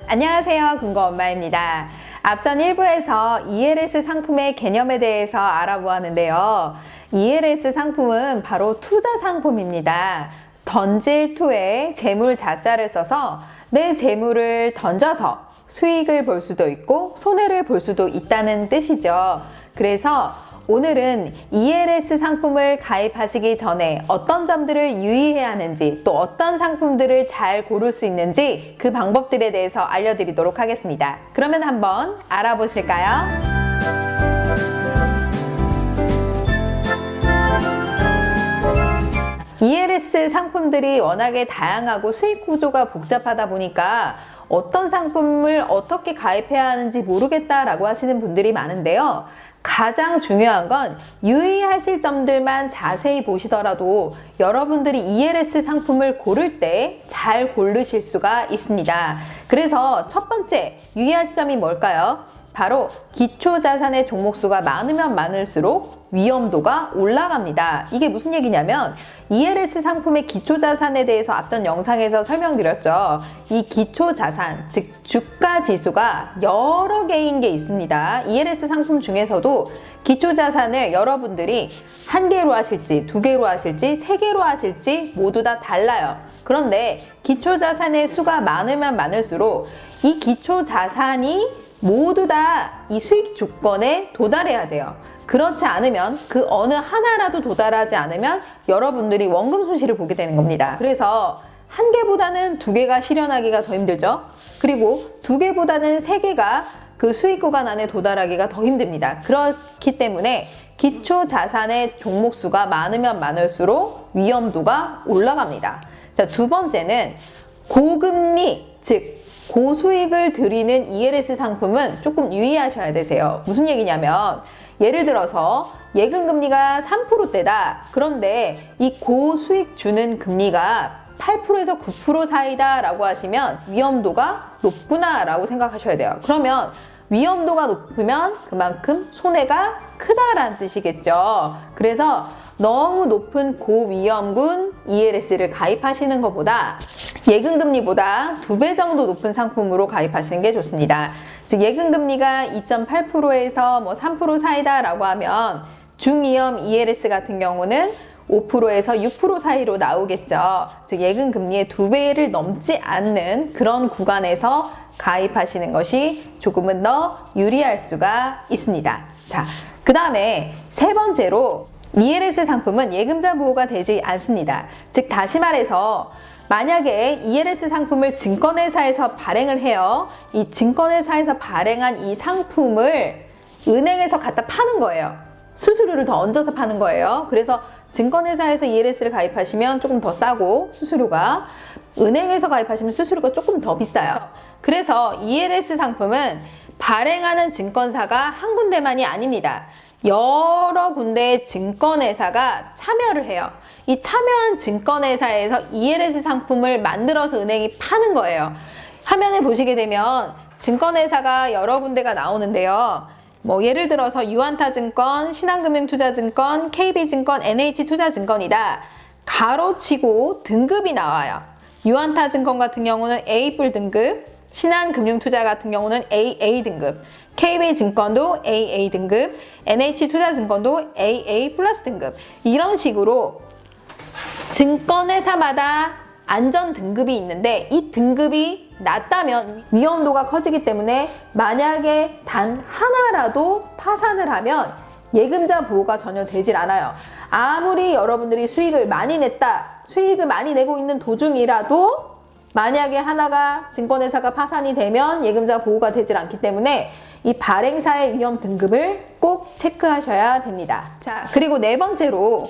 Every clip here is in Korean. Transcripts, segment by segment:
안녕하세요. 금고엄마입니다. 앞전 1부에서 ELS 상품의 개념에 대해서 알아보았는데요. ELS 상품은 바로 투자 상품입니다. 던질 투에 재물 자자를 써서 내 재물을 던져서 수익을 볼 수도 있고 손해를 볼 수도 있다는 뜻이죠. 그래서 오늘은 ELS 상품을 가입하시기 전에 어떤 점들을 유의해야 하는지, 또 어떤 상품들을 잘 고를 수 있는지 그 방법들에 대해서 알려드리도록 하겠습니다. 그러면 한번 알아보실까요? ELS 상품들이 워낙에 다양하고 수익 구조가 복잡하다 보니까 어떤 상품을 어떻게 가입해야 하는지 모르겠다라고 하시는 분들이 많은데요. 가장 중요한 건 유의하실 점들만 자세히 보시더라도 여러분들이 ELS 상품을 고를 때 잘 고르실 수가 있습니다. 그래서 첫 번째 유의하실 점이 뭘까요? 바로 기초자산의 종목수가 많으면 많을수록 위험도가 올라갑니다. 이게 무슨 얘기냐면 ELS 상품의 기초자산에 대해서 앞전 영상에서 설명드렸죠. 이 기초자산, 즉 주가지수가 여러 개인 게 있습니다. ELS 상품 중에서도 기초자산을 여러분들이 한 개로 하실지, 두 개로 하실지, 세 개로 하실지 모두 다 달라요. 그런데 기초자산의 수가 많으면 많을수록 이 기초자산이 모두 다 이 수익 조건에 도달해야 돼요. 그렇지 않으면 그 어느 하나라도 도달하지 않으면 여러분들이 원금 손실을 보게 되는 겁니다. 그래서 한 개보다는 두 개가 실현하기가 더 힘들죠. 그리고 두 개보다는 세 개가 그 수익 구간 안에 도달하기가 더 힘듭니다. 그렇기 때문에 기초 자산의 종목 수가 많으면 많을수록 위험도가 올라갑니다. 자, 두 번째는 고금리, 즉 고수익을 드리는 ELS 상품은 조금 유의하셔야 되세요. 무슨 얘기냐면 예를 들어서 예금금리가 3%대다. 그런데 이 고수익 주는 금리가 8%에서 9% 사이다 라고 하시면 위험도가 높구나 라고 생각하셔야 돼요. 그러면 위험도가 높으면 그만큼 손해가 크다라는 뜻이겠죠. 그래서 너무 높은 고위험군 ELS를 가입하시는 것보다 예금금리보다 2배 정도 높은 상품으로 가입하시는 게 좋습니다. 즉 예금금리가 2.8%에서 3% 사이다 라고 하면 중위험 ELS 같은 경우는 5%에서 6% 사이로 나오겠죠. 즉 예금금리의 2배를 넘지 않는 그런 구간에서 가입하시는 것이 조금은 더 유리할 수가 있습니다. 자, 그 다음에 세 번째로 ELS 상품은 예금자 보호가 되지 않습니다. 즉 다시 말해서 만약에 ELS 상품을 증권회사에서 발행을 해요. 이 증권회사에서 발행한 이 상품을 은행에서 갖다 파는 거예요. 수수료를 더 얹어서 파는 거예요. 그래서 증권회사에서 ELS를 가입하시면 조금 더 싸고 수수료가, 은행에서 가입하시면 수수료가 조금 더 비싸요. 그래서 ELS 상품은 발행하는 증권사가 한 군데만이 아닙니다. 여러 군데의 증권회사가 참여를 해요. 이 참여한 증권회사에서 ELS 상품을 만들어서 은행이 파는 거예요. 화면에 보시게 되면 증권회사가 여러 군데가 나오는데요. 예를 들어서 유한타증권, 신한금융투자증권, KB증권, NH투자증권이다. 가로치고 등급이 나와요. 유한타증권 같은 경우는 A+ 등급, 신한금융투자 같은 경우는 AA 등급, KB증권도 AA 등급, NH투자증권도 AA+ 등급. 이런 식으로 증권회사마다 안전 등급이 있는데 이 등급이 낮다면 위험도가 커지기 때문에 만약에 단 하나라도 파산을 하면 예금자 보호가 전혀 되질 않아요. 아무리 여러분들이 수익을 많이 냈다, 수익을 많이 내고 있는 도중이라도 만약에 하나가 증권회사가 파산이 되면 예금자 보호가 되질 않기 때문에 이 발행사의 위험 등급을 꼭 체크하셔야 됩니다. 자, 그리고 네 번째로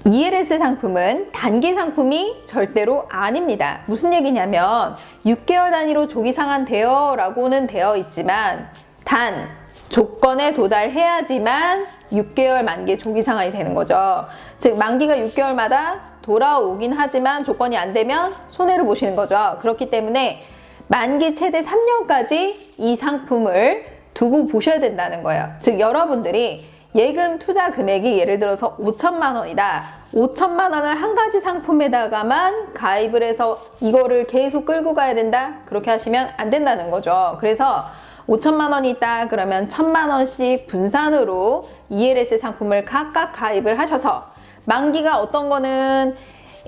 ELS 상품은 단기 상품이 절대로 아닙니다. 무슨 얘기냐면 6개월 단위로 조기 상환돼요 라고는 되어 있지만 단 조건에 도달해야지만 6개월 만기 조기 상환이 되는 거죠. 즉 만기가 6개월마다 돌아오긴 하지만 조건이 안 되면 손해를 보시는 거죠. 그렇기 때문에 만기 최대 3년까지 이 상품을 두고 보셔야 된다는 거예요. 즉 여러분들이 예금 투자 금액이 예를 들어서 5천만 원이다. 5천만 원을 한 가지 상품에다가만 가입을 해서 이거를 계속 끌고 가야 된다. 그렇게 하시면 안 된다는 거죠. 그래서 5천만 원이 있다 그러면 1,000만 원씩 분산으로 ELS 상품을 각각 가입을 하셔서 만기가 어떤 거는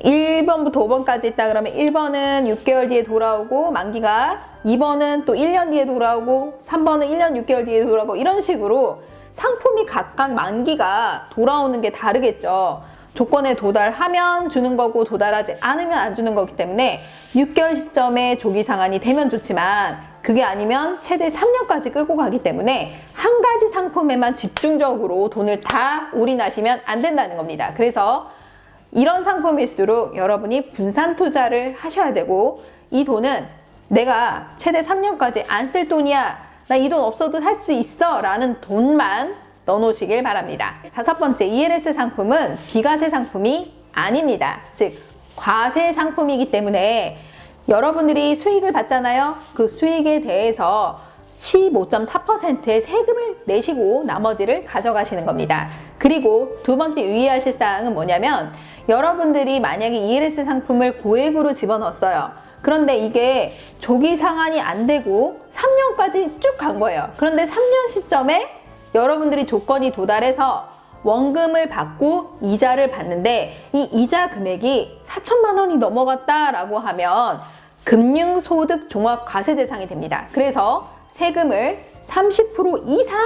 1번부터 5번까지 있다 그러면 1번은 6개월 뒤에 돌아오고 만기가 2번은 또 1년 뒤에 돌아오고 3번은 1년 6개월 뒤에 돌아오고 이런 식으로 상품이 각각 만기가 돌아오는 게 다르겠죠. 조건에 도달하면 주는 거고 도달하지 않으면 안 주는 거기 때문에 6개월 시점에 조기 상환이 되면 좋지만 그게 아니면 최대 3년까지 끌고 가기 때문에 한 가지 상품에만 집중적으로 돈을 다 올인하시면 안 된다는 겁니다. 그래서 이런 상품일수록 여러분이 분산 투자를 하셔야 되고 이 돈은 내가 최대 3년까지 안 쓸 돈이야. 나 이 돈 없어도 살 수 있어 라는 돈만 넣어놓으시길 바랍니다. 5번째, ELS 상품은 비과세 상품이 아닙니다. 즉 과세 상품이기 때문에 여러분들이 수익을 받잖아요. 그 수익에 대해서 15.4%의 세금을 내시고 나머지를 가져가시는 겁니다. 그리고 두 번째 유의하실 사항은 뭐냐면 여러분들이 만약에 ELS 상품을 고액으로 집어넣었어요. 그런데 이게 조기 상환이 안 되고 3년까지 쭉 간 거예요. 그런데 3년 시점에 여러분들이 조건이 도달해서 원금을 받고 이자를 받는데 이 이자 금액이 4천만 원이 넘어갔다라고 하면 금융소득 종합과세 대상이 됩니다. 그래서 세금을 30% 이상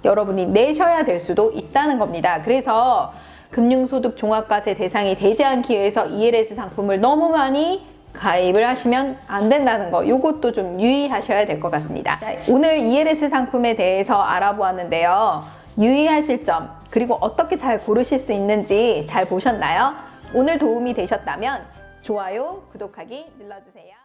여러분이 내셔야 될 수도 있다는 겁니다. 그래서 금융소득 종합과세 대상이 되지 않기 위해서 ELS 상품을 너무 많이 가입을 하시면 안 된다는 거, 이것도 좀 유의하셔야 될 것 같습니다. 오늘 ELS 상품에 대해서 알아보았는데요. 유의하실 점, 그리고 어떻게 잘 고르실 수 있는지 잘 보셨나요? 오늘 도움이 되셨다면 좋아요, 구독하기 눌러주세요.